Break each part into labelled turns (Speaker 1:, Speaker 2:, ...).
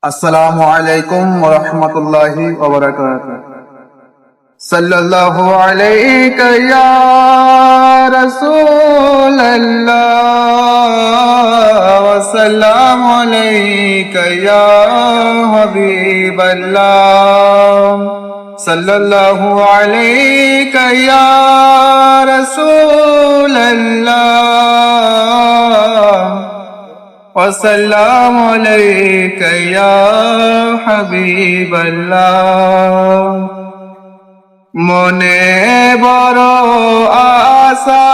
Speaker 1: আসসালামু আলাইকুম ওয়া রাহমাতুল্লাহি ওয়া বারাকাতুহু। সাল্লাল্লাহু আলাইকা ইয়া রাসূলাল্লাহ ওয়া সাল্লামু আলাইকা ইয়া হাবিবাল্লাহ। সাল্লাল্লাহু আলাইকা ইয়া রাসূলাল্লাহ والسلام عليك يا حبيب الله। মনে বড় আশা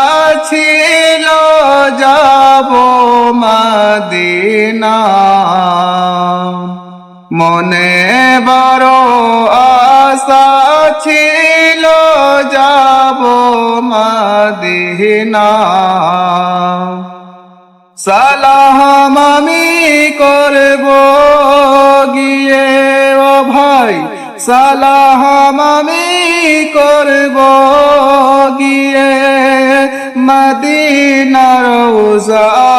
Speaker 1: ছিল যাব মদিনা, মনে বড় আশা ছিল যাব মদিনা। সালাম আমি করব গিয়ে ও ভাই, সালাম আমি করব গিয়ে মদিনার রওজায়।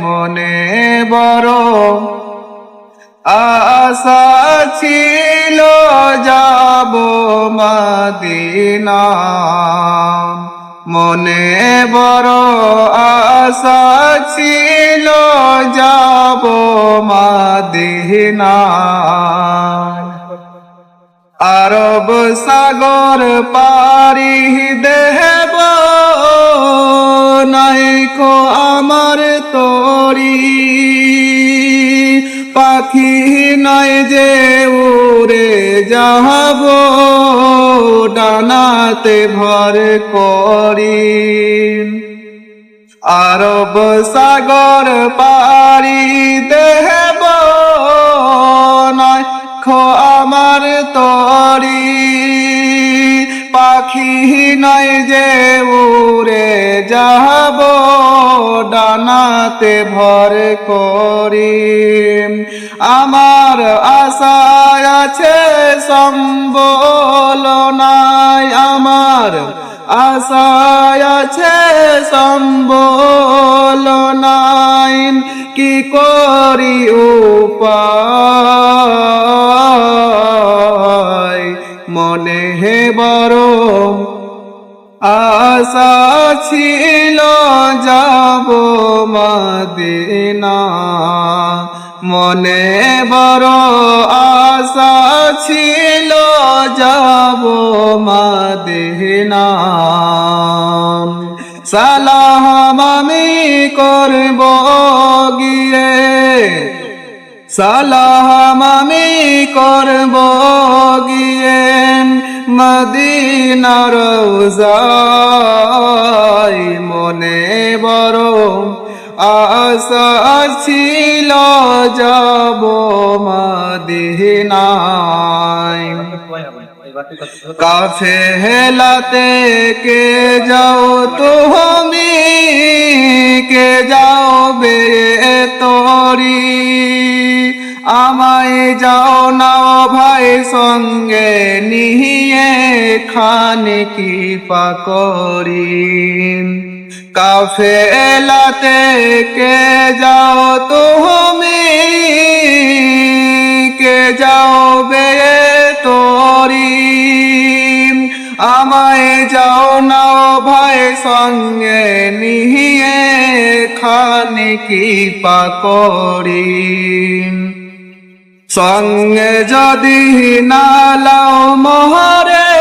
Speaker 1: মনে বড় আশা ছিল যাব মদিনা, মনে বড় আশা ছিল যাব মদিনা। আরব সাগর পারি দেব নাইকো আমার তরি, পাখি নয় যে উড়ে যাব ডানাতে ভর করি। আরব সাগর পারি দেব নাইকো আমার তরি, পাখি নয় যে উড়ে যাব ডানাতে ভর করি। আমার আশা আছে সম্বল নাই, আমার আশা আছে সম্বল নাই, কি করি উপায়। মনে হে বড় আশা ছিল যাব মদিনা, মনে বড় আশা ছিল যাব মদিনা। সালাম আমি করব গিয়ে, সালাম আমি করব গিয়ে মদিনার রওজায়। মনে বড় আশা ছিল যাব মদিনায়। কাফেলাতে কে যাও তুমি, কে যাও বে তরি, আমায় যাও না ভাই সঙ্গে নিয়ে খানে কি পাকরি। কাফেলাতে কে যাও তুমি, কে যাও বে তরি, আমায় যাও না ভাই সঙ্গে নিয়ে খানে কি পাকরি। সঙ্গে যদি নালাও মোহরে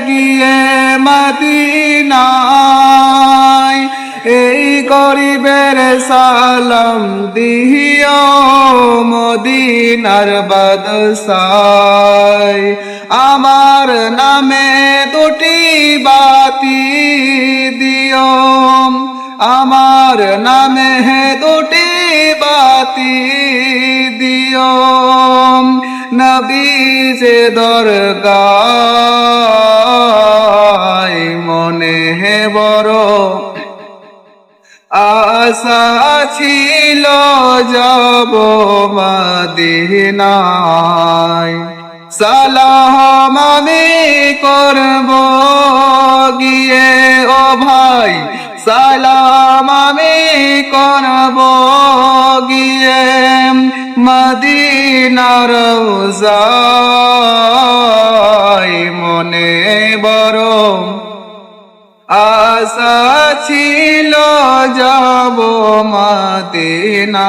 Speaker 1: গিয়ে মদিনায়, এই গরিবের সালাম দিও মদিনার বাদশায়। আমার নামে দুটি বাতি দিও, আমার নামে দুটি বাতি দিও, নবী যে দরগায়। মনে হে বড় আশা ছিল যাব মদিনায়। সালাম আমি করব গিয়ে ও ভাই, সালাম আমি করব মদিনার রওজায় মনে বড় আশা ছিল যাব মদিনা।